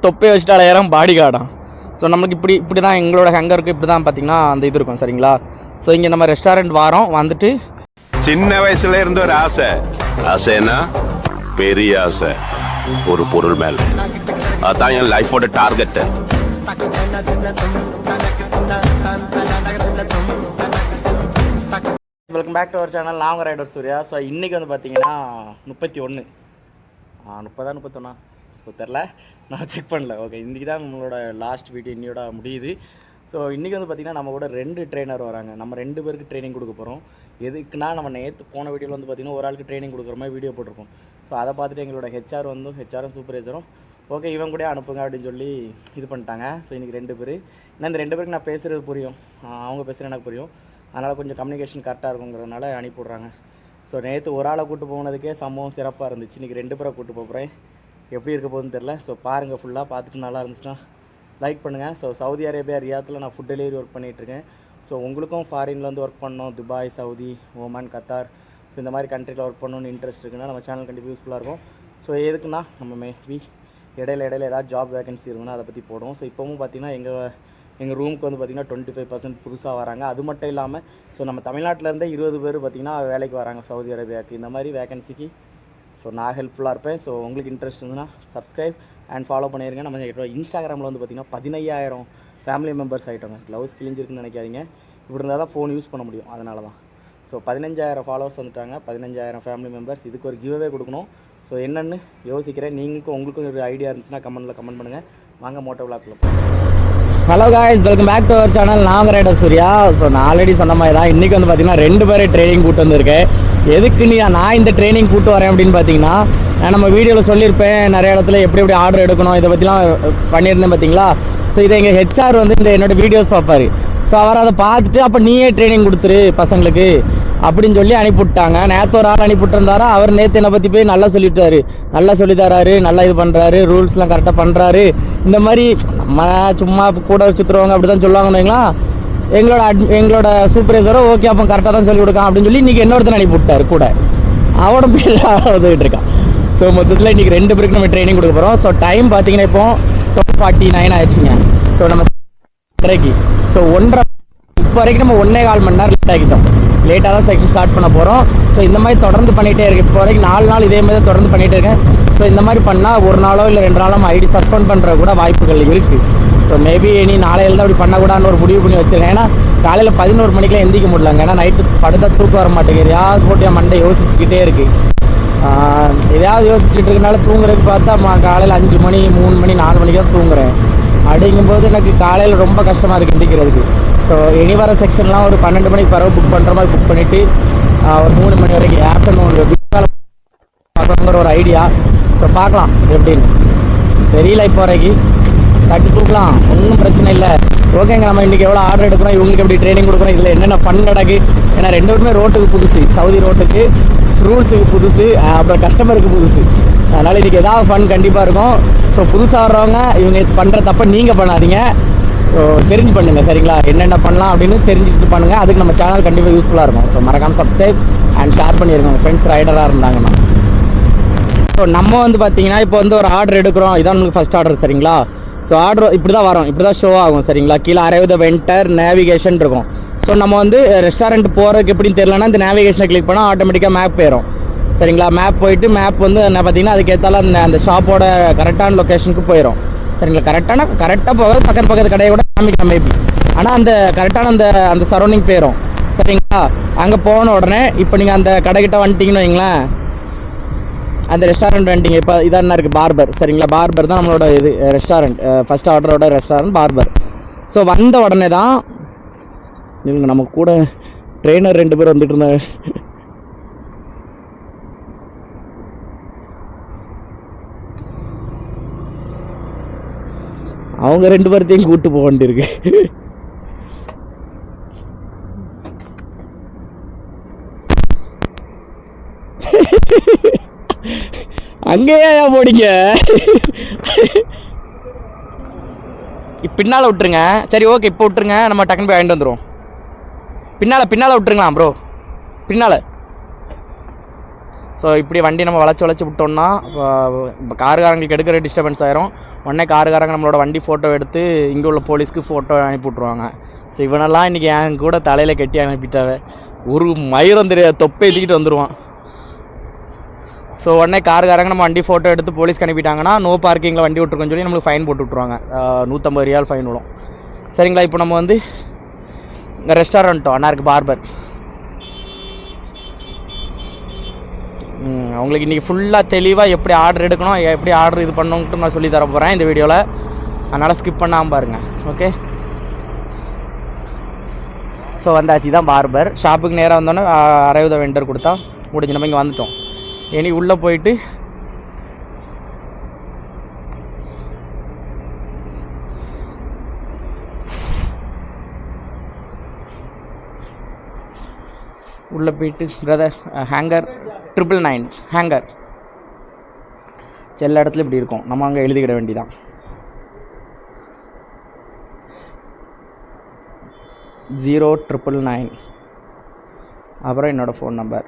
தொப்பை வச்சுட்டு அலையிறம் பாடி கார்டான். ஸோ நமக்கு இப்படி தான் எங்களோட ஹங்கருக்கு இப்படி தான் பார்த்தீங்கன்னா அந்த இது இருக்கும் சரிங்களா. ஸோ இங்கே நம்ம ரெஸ்டாரண்ட் வாரோம் வந்துட்டு சின்ன வயசுல இருந்து ஒரு ஆசைன்னா பெரிய ஆசை ஒரு பொருள் மேல. அதான் என் லைஃபோட target. Welcome back to our channel. நான் உங்கள் ரைடர் சூர்யா. ஸோ இன்றைக்கி வந்து பார்த்தீங்கன்னா 31 31 ஸோ தெரில, நான் செக் பண்ணல. ஓகே, இன்றைக்கி தான் நம்மளோட லாஸ்ட் வீடியோ இன்னையோட முடியுது. ஸோ இன்றைக்கி வந்து பார்த்திங்கன்னா நம்ம கூட 2 ட்ரெயினர் வராங்க. நம்ம 2 பேருக்கு ட்ரைனிங் கொடுக்க போகிறோம். எதுக்குன்னா நம்ம நேற்று போன வீடியோவில் வந்து பார்த்திங்கன்னா ஒரு ஆளுக்கு ட்ரைனிங் கொடுக்குற மாதிரி வீடியோ போட்டிருக்கோம். ஸோ அதை பார்த்துட்டு எங்களோட ஹெச்ஆரும் சூப்பர்வைசரும் ஓகே இவன் கூட அனுப்புங்க அப்படின்னு சொல்லி இது பண்ணிட்டாங்க. ஸோ இன்றைக்கி 2 பேர். ஏன்னா இந்த 2 பேருக்கு நான் பேசுகிறது புரியும், அவங்க பேசுகிறது எனக்கு புரியும். அதனால் கொஞ்சம் கம்யூனிகேஷன் கரெக்டாக இருக்குங்கிறதுனால அனுப்பிவிட்றாங்க. ஸோ நேற்று ஒரு ஆளை கூப்பிட்டு போனதுக்கே சம்பவம் சிறப்பாக இருந்துச்சு. இன்றைக்கி 2 பேரை கூப்பிட்டு போகிறேன். எப்படி இருக்க போகுதுன்னு தெரில. ஸோ பாருங்கள், ஃபுல்லாக பார்த்துட்டு நல்லா இருந்துச்சுன்னா லைக் பண்ணுங்கள். ஸோ சவுதி அரேபியா ரியாத்தில் நான் ஃபுட் டெலிவரி ஒர்க் பண்ணிகிட்ருக்கேன். ஸோ உங்களுக்கும் ஃபாரினில் வந்து ஒர்க் பண்ணணும், Dubai, Saudi, Oman, Qatar, so இந்த மாதிரி கண்ட்ரியில் ஒர்க் பண்ணணும்னு இன்ட்ரெஸ்ட் இருக்குன்னா நம்ம சேனல் கண்டிப்பாக யூஸ்ஃபுல்லாக இருக்கும். ஸோ எதுக்குன்னா நம்ம மேபி இடையில ஏதாவது ஜாப் வேகன்சி இருக்குன்னா அதை பற்றி போடுவோம். ஸோ இப்போவும் பார்த்திங்கன்னா எங்கள் ரூமுக்கு வந்து பார்த்திங்கன்னா 25% புதுசாக வராங்க. அது மட்டும் இல்லாமல் ஸோ நம்ம தமிழ்நாட்டிலேருந்தே 20 பேர் பார்த்திங்கன்னா வேலைக்கு வராங்க சவுதி அரேபியாவுக்கு. இந்த மாதிரி வேகன்சிக்கு ஸோ நான் ஹெல்ப்ஃபுல்லாக இருப்பேன். ஸோ உங்களுக்கு இன்ட்ரெஸ்ட் இருந்துன்னா சப்ஸ்கிரைப் அண்ட் ஃபாலோ பண்ணிடுங்க. நம்ம இன்ஸ்டாகிராமில் வந்து பார்த்திங்கன்னா 15,000 ஃபேமிலி மெம்பர்ஸ் ஆகிட்டோங்க. க்ளவுஸ் கிழிஞ்சிருக்குன்னு நினைக்காதீங்க. இப்படி இருந்தால் தான் ஃபோன் யூஸ் பண்ண முடியும், அதனால தான். ஸோ 15,000 ஃபாலோவர்ஸ் வந்துட்டாங்க, 15,000 ஃபேமிலி மெம்பர்ஸ். இதுக்கு ஒரு கிவ்அவே கொடுக்கணும். ஸோ என்னென்னு யோசிக்கிறேன். உங்களுக்கும் ஒரு ஐடியா இருந்துச்சுன்னா கமெண்ட் பண்ணுங்கள். வாங்க மோட்டோ விளாக்கில் போகிறோம். Hello guys, welcome back to our channel. நான் உங்கள் ரைடர் சூர்யா. ஸோ நான் ஆல்ரெடி சொன்ன மாதிரி தான் இன்றைக்கி வந்து பார்த்திங்கன்னா 2 பேரை ட்ரைனிங் கூட்டு வந்திருக்கேன். எதுக்கு நான் இந்த ட்ரைனிங் கூட்டு வரேன் அப்படின்னு பார்த்தீங்கன்னா, நான் நம்ம வீடியோவில் சொல்லியிருப்பேன் நிறைய இடத்துல எப்படி ஆர்டர் எடுக்கணும் இதை பற்றிலாம் பண்ணியிருந்தேன் பார்த்தீங்களா. ஸோ இதை எங்கள் ஹெச்ஆர் வந்து இந்த என்னோடய வீடியோஸ் பார்ப்பார். ஸோ அவர் அதை பார்த்துட்டு அப்போ நீயே ட்ரைனிங் கொடுத்துரு பசங்களுக்கு அப்படின்னு சொல்லி அனுப்பிவிட்டாங்க. நேற்று ஒரு ஆள் அனுப்பிவிட்டுருந்தாரா, அவர் நேற்று என்னை பற்றி போய் நல்லா சொல்லிவிட்டாரு, நல்லா சொல்லி தராரு, நல்லா இது பண்ணுறாரு, ரூல்ஸ்லாம் கரெக்டாக பண்ணுறாரு. இந்த மாதிரி நம்ம சும்மா கூட சுற்றுறவங்க அப்படி தான் சொல்லுவாங்கன்னு வைங்களா. எங்களோட சூப்பர்வைசரோ ஓகே அப்போ கரெக்டாக தான் சொல்லி கொடுக்கான் அப்படின்னு சொல்லி இன்றைக்கி என்னொருத்தர் அனுப்பி விட்டார் கூட. அவட பேர் வந்துகிட்டு இருக்கான். ஸோ மொத்தத்தில் இன்றைக்கி 2 பேருக்கு நம்ம ட்ரைனிங் கொடுக்க போகிறோம். ஸோ டைம் பார்த்தீங்கன்னா இப்போ 12:49 ஆயிடுச்சுங்க. ஸோ நம்ம ஸோ 1:30 இப்போ வரைக்கும் நம்ம 1.25 மணி நேரம் லேட் ஆகிட்டோம். லேட்டாக தான் செக்ஷன் ஸ்டார்ட் பண்ண போகிறோம். ஸோ இந்த மாதிரி தொடர்ந்து பண்ணிகிட்டே இருக்கேன். இப்போ வரைக்கும் 4 நாள் இதே மாதிரி தான் தொடர்ந்து பண்ணிகிட்டே இருக்கேன். ஸோ இந்த மாதிரி பண்ணால் ஒரு நாளோ இல்லை 2 நாளோ நம்ம ஐடி சஸ்பெண்ட் பண்ணுற கூட வாய்ப்புகள் இருக்குது. ஸோ மேபி நீ நாளையில் தான் அப்படி பண்ணக்கூடாதுன்னு ஒரு முடிவு பண்ணி வச்சுருக்கேன். ஏன்னா காலையில் 11 மணிக்கெலாம் எந்திக்க முடியலங்க. ஏன்னா நைட்டு படுத்தா தூக்கம் வர மாட்டேங்குது. யாவது போட்டு என் மண்டை யோசிச்சுக்கிட்டே இருக்குது. எதையாவது யோசிச்சுட்டு இருக்கனால தூங்குறதுக்கு பார்த்தா காலையில் 5 மணி 3 மணி 4 மணிக்கு தான் தூங்குறேன். அப்படிங்கும்போது எனக்கு காலையில் ரொம்ப கஷ்டமாக இருக்குது எந்திக்கிறதுக்கு. ஸோ இனி வர செக்ஷன்லாம் ஒரு 12 மணிக்கு பிறகு புக் பண்ணுற மாதிரி புக் பண்ணிவிட்டு ஒரு 3 மணி வரைக்கும் ஆஃப்டர்நூன் பார்க்கணுங்கிற ஒரு ஐடியா. ஸோ பார்க்கலாம் எப்படின்னு தெரியல. இப்போ வரைக்கும் தட்டி தூக்கலாம், ஒன்றும் பிரச்சனை இல்லை. ஓகேங்க, நம்ம இன்றைக்கி எவ்வளோ ஆர்டர் எடுக்கிறோம், இவங்களுக்கு எப்படி ட்ரைனிங் கொடுக்குறோம், இதில் என்னென்ன ஃபன் நடக்கு. ஏன்னா 2 பேருமே ரோட்டுக்கு புதுசு, சவுதி ரோட்டுக்கு ரூல்ஸுக்கு புதுசு, அப்புறம் கஸ்டமருக்கு புதுசு. அதனால் இன்றைக்கி ஏதாவது ஃபன் கண்டிப்பாக இருக்கும். ஸோ புதுசாக வர்றவங்க இவங்க பண்ணுற தப்பை நீங்கள் பண்ணாதீங்க, தெரிஞ்சு பண்ணுங்கள் சரிங்களா. என்னென்ன பண்ணலாம் அப்படின்னு தெரிஞ்சுக்கிட்டு பண்ணுங்கள். அதுக்கு நம்ம சேனல் கண்டிப்பாக யூஸ்ஃபுல்லாக இருக்கும். ஸோ மறக்காமல் சப்ஸ்கிரைப் அண்ட் ஷேர் பண்ணிடுங்க உங்கள் ஃப்ரெண்ட்ஸ் ரைடராக இருந்தாங்கன்னா. ஸோ நம்ம வந்து பார்த்தீங்கன்னா இப்போ வந்து ஒரு ஆர்டர் எடுக்கிறோம். இதான் உங்களுக்கு ஃபஸ்ட் ஆர்டர் சரிங்களா. ஸோ ஆர்டர் இப்படி தான் வரும், இப்படி தான் ஷோ ஆகும் சரிங்களா. கீழே அரைவ் த வென்டர் நேவிகேஷன் இருக்கும். ஸோ நம்ம வந்து ரெஸ்டாரண்ட் போகிறதுக்கு எப்படின்னு தெரியலன்னா இந்த நேவிகேஷனை கிளிக் பண்ணால் ஆட்டோமேட்டிக்காக மேப் போயிடும் சரிங்களா. மேப் போயிட்டு மேப் வந்து என்ன பார்த்தீங்கன்னா அதுக்கேற்றால அந்த ஷாப்போட கரெக்டான லொக்கேஷனுக்கு போயிடும் சரிங்களா. கரெக்டாக போக பக்கத்து கடையை கூட காமிக்கலாம் மேபி. ஆனால் அந்த கரெக்டான அந்த சரௌண்டிங் போயிடும் சரிங்களா. அங்கே போன உடனே இப்போ நீங்கள் அந்த கடைக்கிட்ட வந்துட்டிங்கன்னு வைங்களேன், அந்த ரெஸ்டாரண்ட் வந்துட்டிங்க. இப்போ இதான் என்ன இருக்குது, பார்பர் சரிங்களா. பார்பர் தான் நம்மளோட இது ரெஸ்டாரண்ட், ஃபஸ்ட் ஆர்டரோட ரெஸ்டாரண்ட் பார்பர். ஸோ வந்த உடனே தான் இல்லைங்க நம்ம கூட ட்ரெயினர் 2 பேர் வந்துட்டு இருந்தாங்க. அவங்க 2 பேர்த்தையும் கூப்பிட்டு போக வேண்டியிருக்கு. அங்கேயா போடிங்க, பின்னால் விட்டுருங்க. சரி ஓகே, இப்போ விட்டுருங்க, நம்ம டக்குன்னு போய் வாங்கிட்டு வந்துடுவோம். பின்னால் விட்டுருங்களா ப்ரோ, பின்னால் ஸோ இப்படி வண்டி நம்ம வளைச்சி விட்டோம்னா இப்போ காருக்காரங்களுக்கு எடுக்கிற டிஸ்டர்பன்ஸ் ஆயிரும். உடனே காருக்காரங்க நம்மளோட வண்டி ஃபோட்டோ எடுத்து இங்கே உள்ள போலீஸ்க்கு ஃபோட்டோ அனுப்பி விட்ருவாங்க. ஸோ இவனெல்லாம் இன்றைக்கி என் கூட தலையில் கட்டி அனுப்பிட்டாவே ஒரு மயிரம் தெரியாது தொப்பை ஏற்றிக்கிட்டு வந்துடுவான். ஸோ உடனே காருக்காரங்க நம்ம வண்டி ஃபோட்டோ எடுத்து போலீஸ்க்கு அனுப்பிட்டாங்கன்னா நோ பார்க்கிங்கில் வண்டி விட்டுருக்கோன்னு சொல்லி நம்மளுக்கு ஃபைன் போட்டு விட்ருவாங்க. 150 ரியால் ஃபைன் விடும். சரிங்களா, இப்போ நம்ம வந்து இங்கே ரெஸ்டாரண்ட்டோ அண்ணாருக்கு பார்பர் அவங்களுக்கு இன்றைக்கி ஃபுல்லாக தெளிவாக எப்படி ஆர்டர் எடுக்கணும், எப்படி ஆர்டர் இது பண்ணணுன்ட்டு நான் சொல்லி தர போகிறேன் இந்த வீடியோவில். அதனால் ஸ்கிப் பண்ணாமல் பாருங்கள். ஓகே, ஸோ வந்தாச்சு. தான் பார்பர் ஷாப்புக்கு நேராக வந்தோன்னே 60 வெண்டர் கொடுத்தா முடிஞ்சு நம்ம இங்கே வந்துட்டோம். இனி உள்ளே போயிட்டு பிரதர் ஹேங்கர் 999 ஹேங்கர் எல்லா இடத்துல இப்படி இருக்கும். நம்ம அங்கே எழுதிக்கிட வேண்டியதான். 0999 அப்புறம் என்னோடய ஃபோன் நம்பர்.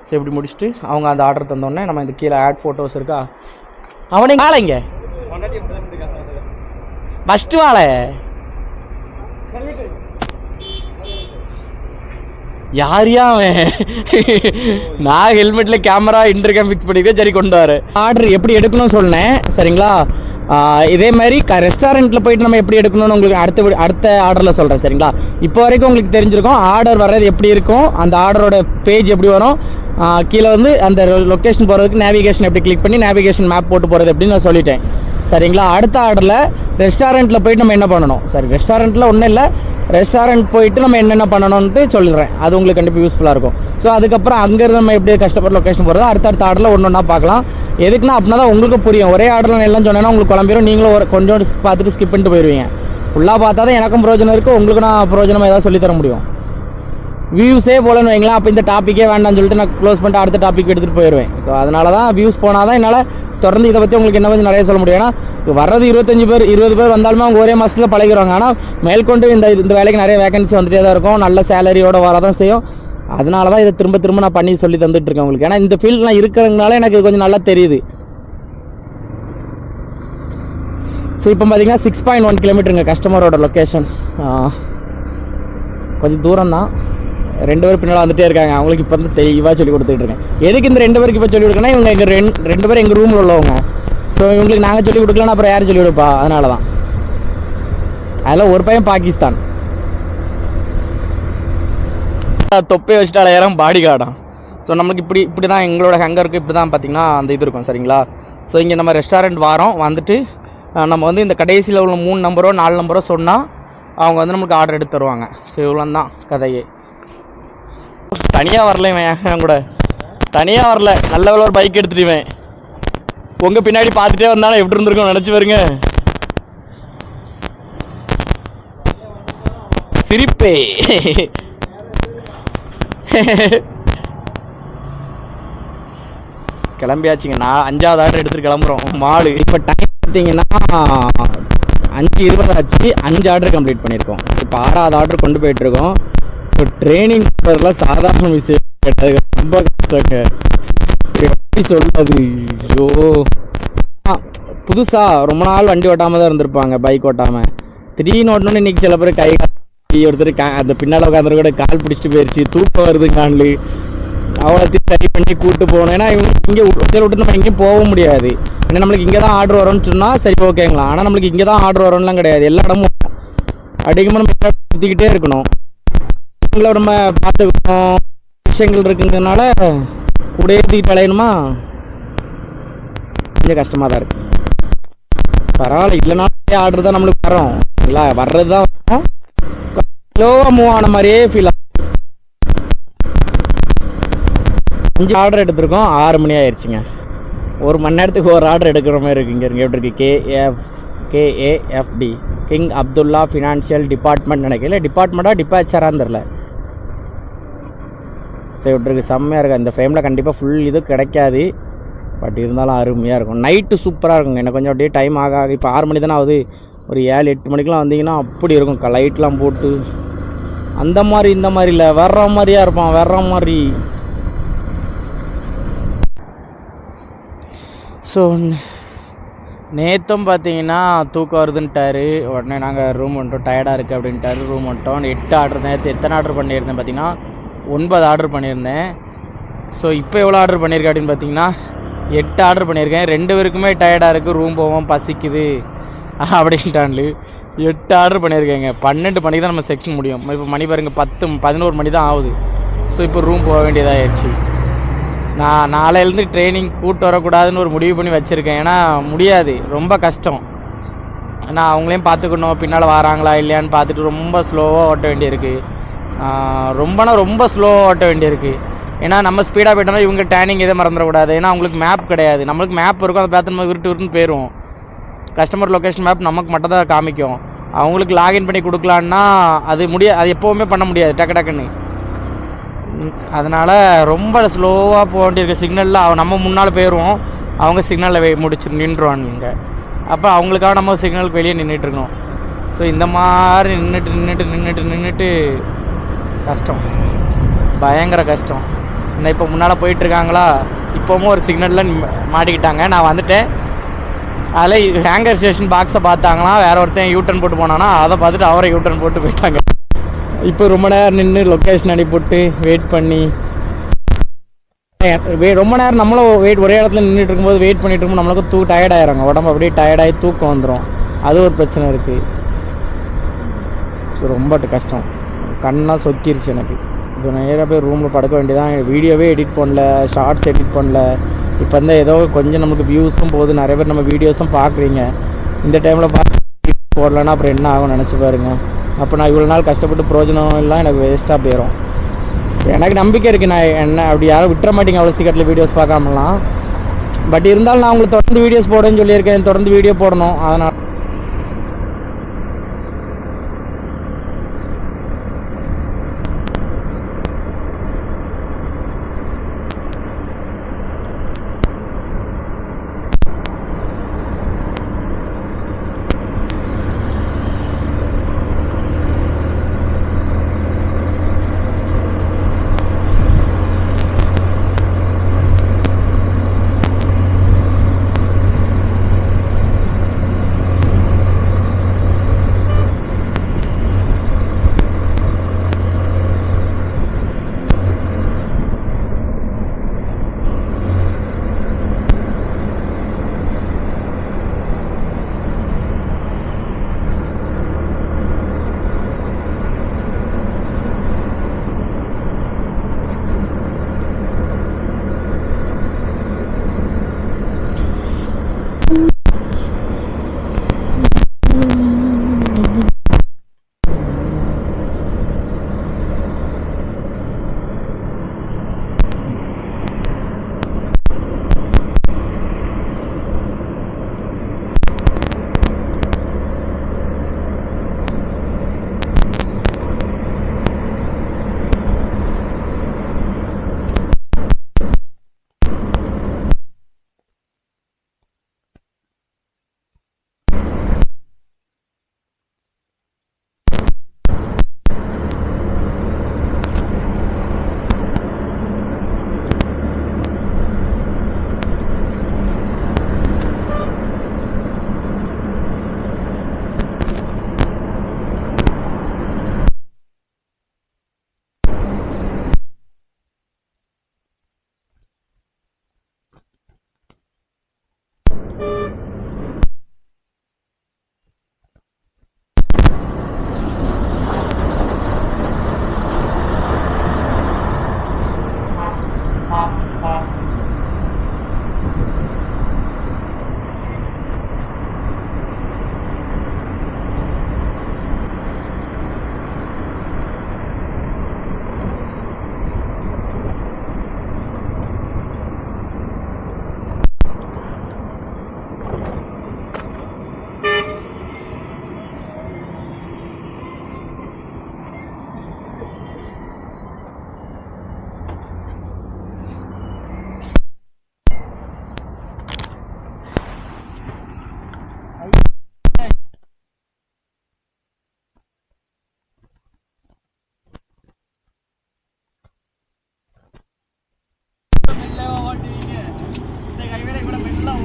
ஸோ இப்படி முடிச்சுட்டு அவங்க அந்த ஆர்டர் தந்தோடனே நம்ம இந்த கீழே ஆட் ஃபோட்டோஸ் இருக்கா அவனே ஆளைங்க ஃபஸ்ட்டு வாழை யாரையா அவன் நான் ஹெல்மெட்டில் கேமரா இன்டர்கேம் ஃபிக்ஸ் பண்ணிக்க சரி கொண்டு வர ஆர்டர் எப்படி எடுக்கணும்னு சொன்னேன். சரிங்களா, இதே மாதிரி ரெஸ்டாரண்ட்டில் போயிட்டு நம்ம எப்படி எடுக்கணும்னு உங்களுக்கு அடுத்த ஆர்டரில் சொல்கிறேன். சரிங்களா, இப்போ வரைக்கும் உங்களுக்கு தெரிஞ்சிருக்கும் ஆர்டர் வர்றது எப்படி இருக்கும், அந்த ஆர்டரோட பேஜ் எப்படி வரும், கீழே வந்து அந்த லொக்கேஷன் போகிறதுக்கு நேவிகேஷன் எப்படி கிளிக் பண்ணி நேவிகேஷன் மேப் போட்டு போகிறது எப்படின்னு நான் சொல்லிட்டேன். சரிங்களா, அடுத்த ஆர்டரில் ரெஸ்டாரண்ட்டில் போயிட்டு நம்ம என்ன பண்ணணும், சரி ரெஸ்டாரண்ட்டில் ஒன்றும் இல்லை, ரெஸ்டாரண்ட் போயிட்டு நம்ம என்னென்ன பண்ணணும்ன்ட்டு சொல்லிடுறேன். அது உங்களுக்கு கண்டிப்பாக யூஸ்ஃபுல்லாக இருக்கும். ஸோ அதுக்கப்புறம் அங்கேருந்து நம்ம எப்படி கஷ்டப்பட்டு லொக்கேஷன் போகிறது அடுத்த ஆர்டரில் ஒன்று ஒன்றா பார்க்கலாம். எதுக்குன்னா அப்படின்னா தான் உங்களுக்கு புரியும். ஒரே ஆர்டரில் எல்லாம் சொன்னேன்னா உங்களுக்கு குழம்பிடும், நீங்களும் ஒரு கொஞ்சம் பார்த்துட்டு ஸ்கிப் பண்ணிட்டு போயிடுவீங்க. ஃபுல்லாக பார்த்தா தான் எனக்கும் பிரயோஜனம் இருக்குது, உங்களுக்கு நான் பிரயோஜனமாக ஏதாவது சொல்லித்தர முடியும். வியூஸே போலன்னு வைங்களேன், அப்போ இந்த டாப்பிக்கே வேண்டாம்னு சொல்லிட்டு நான் க்ளோஸ் பண்ணிட்டு அடுத்த டாபிக் எடுத்துகிட்டு போயிடுவேன். ஸோ அதனால தான் வியூஸ் போனால் தான் என்னால் தொடர்ந்து இதை பற்றி உங்களுக்கு என்ன கொஞ்சம் நிறைய சொல்ல முடியும். ஏன்னா வர்றது 25 பேர் 20 பேர் வந்தாலுமே அவங்க ஒரே மாதத்தில் பழகிடுவாங்க. ஆனால் மேற்கொண்டு இந்த வேலைக்கு நிறைய வேகன்சி வந்துட்டே தான் இருக்கும், நல்ல சேலரியோட வரதான் செய்யும். அதனால தான் இதை திரும்ப நான் பண்ணி சொல்லி தந்துட்டுருக்கேன் உங்களுக்கு. ஏன்னா இந்த ஃபீல்ட்லாம் இருக்கிறதுனால எனக்கு கொஞ்சம் நல்லா தெரியுது. ஸோ இப்போ பார்த்தீங்கன்னா 6.1 கிலோமீட்டருங்க கஸ்டமரோட லொக்கேஷன். கொஞ்சம் தூரம் தான். 2 பேர் பின்னால் வந்துட்டே இருக்காங்க. அவங்களுக்கு இப்போ வந்து தெளிவாக சொல்லி கொடுத்துட்டு இருக்கேன். எதுக்கு இந்த 2 பேருக்கு இப்போ சொல்லிக் கொடுக்கனா, இவங்க எங்கள் 2 பேர் எங்கள் ரூமில் உள்ளவங்க. ஸோ இவங்களுக்கு நாங்கள் சொல்லிக் கொடுக்கலன்னா அப்புறம் யார் சொல்லிக் கொடுப்பா? அதனால தான். அதில் ஒரு பையன் பாகிஸ்தான் தொப்பை வச்சுட்டு அலையாரம் பாடி கார்டான். ஸோ நமக்கு இப்படி தான் எங்களோட ஹேங்கருக்கு இப்படி தான் பார்த்திங்கன்னா அந்த இது இருக்கும். சரிங்களா, ஸோ இங்கே நம்ம ரெஸ்டாரண்ட் வாரோம் வந்துட்டு நம்ம வந்து இந்த கடைசியில் உள்ள 3 நம்பரோ 4 நம்பரோ சொன்னால் அவங்க வந்து நமக்கு ஆர்டர் எடுத்து தருவாங்க. ஸோ இவ்வளோ தான் கதையே. தனியாக வரல இவன் என் கூட தனியாக வரல, நல்ல ஒரு பைக் எடுத்துட்டுவேன். உங்கள் பின்னாடி பார்த்துட்டே வந்தாலும் எப்படி இருந்திருக்கும் நினச்சி பாருங்க. சிரிப்பே கிளம்பியாச்சுங்க. நான் 5வது ஆர்டர் எடுத்துகிட்டு கிளம்புறோம் மாலு. இப்போ டைம் பார்த்தீங்கன்னா 5:20 ஆச்சு. 5 ஆர்டர் கம்ப்ளீட் பண்ணியிருக்கோம். இப்போ 6வது ஆர்டர் கொண்டு போயிட்டுருக்கோம். ஸோ ட்ரெயினிங் பண்ணுறதுலாம் சாதாரண விஷயம் கேட்டது ரொம்ப கஷ்டங்க. எப்படி சொல்கிறது, ஐயோ புதுசாக ரொம்ப நாள் வண்டி ஓட்டாமல் தான் இருந்திருப்பாங்க, பைக் ஓட்டாமல். திடீர்னு ஓட்டணுன்னு இன்றைக்கி சில பேர் கை ஒருத்தர் அந்த பின்னால் உட்காந்துரு கூட கால் பிடிச்சிட்டு போயிடுச்சு, தூக்கம் வருது காணலு, அவ்வளோத்தையும் சரி பண்ணி கூப்பிட்டு போகணும். ஏன்னா இவங்க இங்கே விட்டு நம்ம எங்கேயும் போக முடியாது. ஏன்னா நம்மளுக்கு இங்கே தான் ஆர்டர் வரும்னு சொன்னால் சரி ஓகேங்களா. ஆனால் நம்மளுக்கு இங்கே தான் ஆர்டர் வரும்லாம் கிடையாது, எல்லா இடமும் அடிக்கும்போது நம்ம சுற்றிக்கிட்டே இருக்கணும். இவங்கள நம்ம பார்த்துக்கணும் விஷயங்கள் இருக்குங்கிறதுனால கூட ஏற்றிக்கிட்டு அலையணுமா, கொஞ்சம் கஷ்டமாக தான் இருக்குது. பரவாயில்ல, இல்லைனாலும் ஆர்டர் தான் நம்மளுக்கு வரோம் இல்லை, வர்றது தான் வரும். ஸ்லோவாக மூவ் ஆன மாதிரியே ஃபீல் ஆகும். 5 ஆர்டர் எடுத்திருக்கோம், 6 மணி ஆயிடுச்சுங்க. 1 மணி நேரத்துக்கு ஒரு ஆர்டர் எடுக்கிற மாதிரி இருக்குது. இங்கே எப்படி இருக்குது, KAFD King Abdullah financial department நினைக்கல, டிபார்ட்மெண்ட்டாக டிபாச்சரான்னு தெரில. சரி விட்டுருக்கு, செம்மையாக இருக்குது. இந்த ஃப்ரேமில் கண்டிப்பாக ஃபுல் இது கிடைக்காது, பட் இருந்தாலும் அருமையாக இருக்கும். நைட்டு சூப்பராக இருக்குங்க. எனக்கு கொஞ்சம் அப்படியே டைம் ஆக இப்போ 6 மணி தானே ஆகுது, ஒரு 7-8 மணிக்கெலாம் வந்தீங்கன்னா அப்படி இருக்கும், லைட்லாம் போட்டு. அந்த மாதிரி இந்த மாதிரி இல்லை, வர்ற மாதிரியா இருப்பான், வர்ற மாதிரி. ஸோ நேற்றும் பார்த்தீங்கன்னா தூக்கம் வருதுன்ட்டாரு. உடனே நாங்கள் ரூம் வந்துட்டோம், டயர்டாக இருக்குது அப்படின்ட்டாரு. ரூம் வந்துட்டோம். 8 ஆர்டர், நேற்று எத்தனை ஆர்டர் பண்ணியிருந்தேன் பார்த்தீங்கன்னா 9 ஆர்டர் பண்ணியிருந்தேன். ஸோ இப்போ எவ்வளோ ஆர்டர் பண்ணியிருக்கேன் அப்படின்னு பார்த்தீங்கன்னா 8 ஆர்டர் பண்ணியிருக்கேன். 2 பேருக்குமே டயர்டாக இருக்குது, ரூம் போவோம், பசிக்குது அப்படின்ட்டான்லு 8 ஆர்டர் பண்ணியிருக்கேங்க. 12 மணிக்கு தான் நம்ம செக்ஷன் முடியும். இப்போ மணி பாருங்க 10-11 மணி தான் ஆகுது. ஸோ இப்போ ரூம் போக வேண்டியதாகிடுச்சு. நான் நாளையிலேருந்து ட்ரைனிங் கூப்பிட்டு வரக்கூடாதுன்னு ஒரு முடிவு பண்ணி வச்சுருக்கேன். ஏன்னா முடியாது, ரொம்ப கஷ்டம். நான் அவங்களையும் பார்த்துக்கணும், பின்னால் வராங்களா இல்லையான்னு பார்த்துட்டு ரொம்ப ஸ்லோவாக ஓட்ட வேண்டியிருக்கு. ரொம்ப ஸ்லோவாக ஓட்ட வேண்டியிருக்கு. ஏன்னா நம்ம ஸ்பீடாக போயிட்டோம்னா இவங்க டேனிங் எதை மறந்துடக்கூடாது. ஏன்னா அவங்களுக்கு மேப் கிடையாது, நம்மளுக்கு மேப் இருக்கும். அதை பார்த்து நம்ம விருட்டுன்னு போயிடுவோம். கஸ்டமர் லொக்கேஷன் மேப் நமக்கு மட்டும் தான் காமிக்கும். அவங்களுக்கு லாகின் பண்ணி கொடுக்கலான்னா அது அது எப்போவுமே பண்ண முடியாது டக்குன்னு. அதனால் ரொம்ப ஸ்லோவாக போக வேண்டியிருக்க. சிக்னலில் நம்ம முன்னால் போயிடுவோம், அவங்க சிக்னலில் முடிச்சு நின்றுவானுங்க. அப்போ அவங்களுக்காக நம்ம சிக்னலுக்கு வெளியே நின்றுட்டுருக்கணும். ஸோ இந்த மாதிரி நின்றுட்டு கஷ்டம், பயங்கர கஷ்டம். இந்த இப்போ முன்னால் போயிட்டுருக்காங்களா, இப்போவும் ஒரு சிக்னலில் மாட்டிக்கிட்டாங்க. நான் வந்துட்டேன். அதில் ஹேங்கர் ஸ்டேஷன் பாக்ஸை பார்த்தாங்களாம், வேறு ஒருத்தன் யூட்டன் போட்டு போனானா, அதை பார்த்துட்டு அவரை யூட்டன் போட்டு போயிட்டாங்க. இப்போ ரொம்ப நேரம் நின்று லொக்கேஷன் அனுப்பிவிட்டு வெயிட் பண்ணி ரொம்ப நேரம் நம்மளும் ஒரே இடத்துல நின்றுட்டு இருக்கும்போது வெயிட் பண்ணிட்டு இருக்கும்போது நம்மளுக்கு டயர்டாயிடுறாங்க, உடம்பு அப்படியே டயர்டாகி தூக்கம் வந்துடும். அது ஒரு பிரச்சனை இருக்குது. ஸோ ரொம்ப கஷ்டம், கண்ணாக சொக்கிருச்சு எனக்கு. இப்போ நேராக போய் ரூமில் படுக்க வேண்டியதான். வீடியோவே எடிட் பண்ணல, ஷார்ட்ஸ் எடிட் பண்ணல. இப்போ வந்து ஏதோ கொஞ்சம் நமக்கு வியூஸும் போகுது, நிறைய பேர் நம்ம வீடியோஸும் பார்க்குறீங்க. இந்த டைமில் போடலன்னா அப்புறம் என்ன ஆகும் நினச்சி பாருங்க. அப்போ நான் இவ்வளோ நாள் கஷ்டப்பட்டு பிரோஜனம் எல்லாம் எனக்கு வேஸ்ட்டாக போயிடும். எனக்கு நம்பிக்கை இருக்குது, நான் என்ன அப்படி யாரும் விட்டுற மாட்டேங்க அவ்வளோ சீக்கிரத்தில் வீடியோஸ் பார்க்காமலாம். பட் இருந்தாலும் நான் உங்களுக்கு தொடர்ந்து வீடியோஸ் போடுன்னு சொல்லியிருக்கேன், தொடர்ந்து வீடியோ போடணும். அதனால்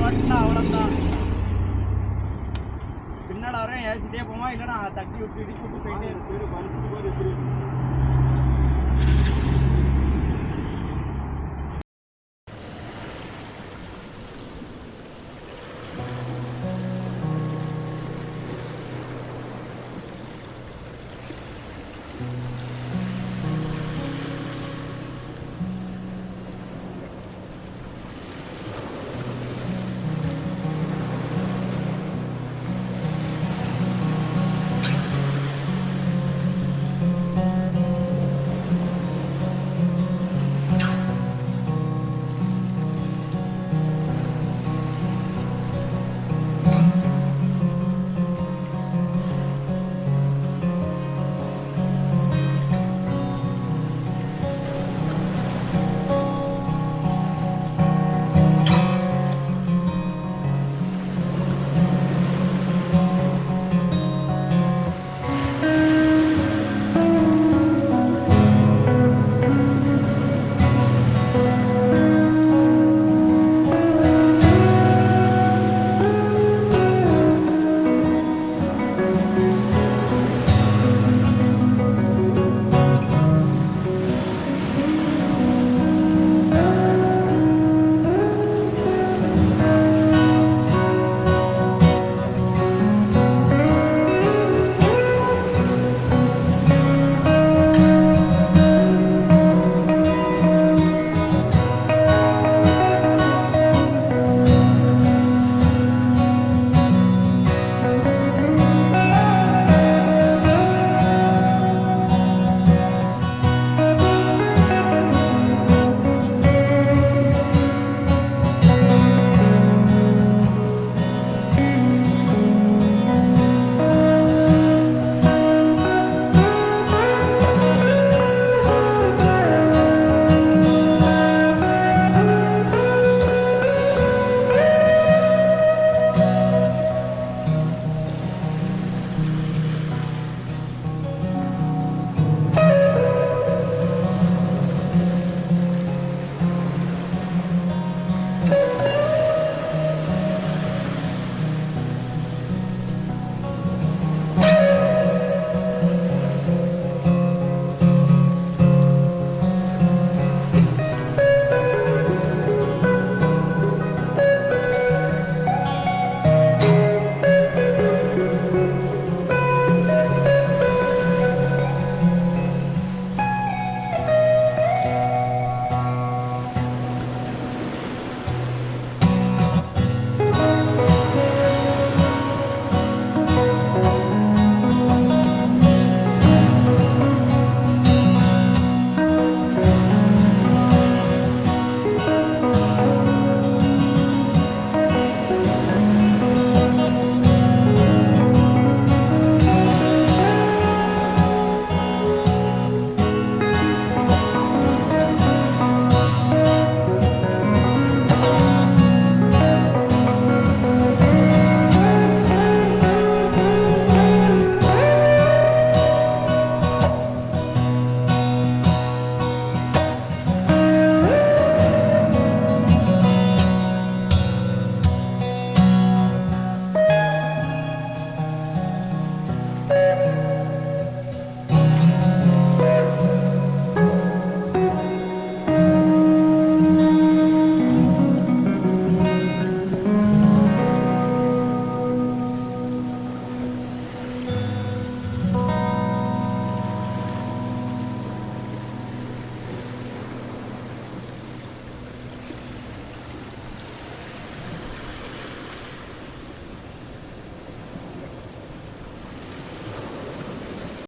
ஓட்டினா அவ்வளோதான். பின்னால் வரையும் ஏசிட்டே போமா, இல்லைன்னா தட்டி விட்டு இடிச்சு விட்டு போயிட்டே இருக்கு.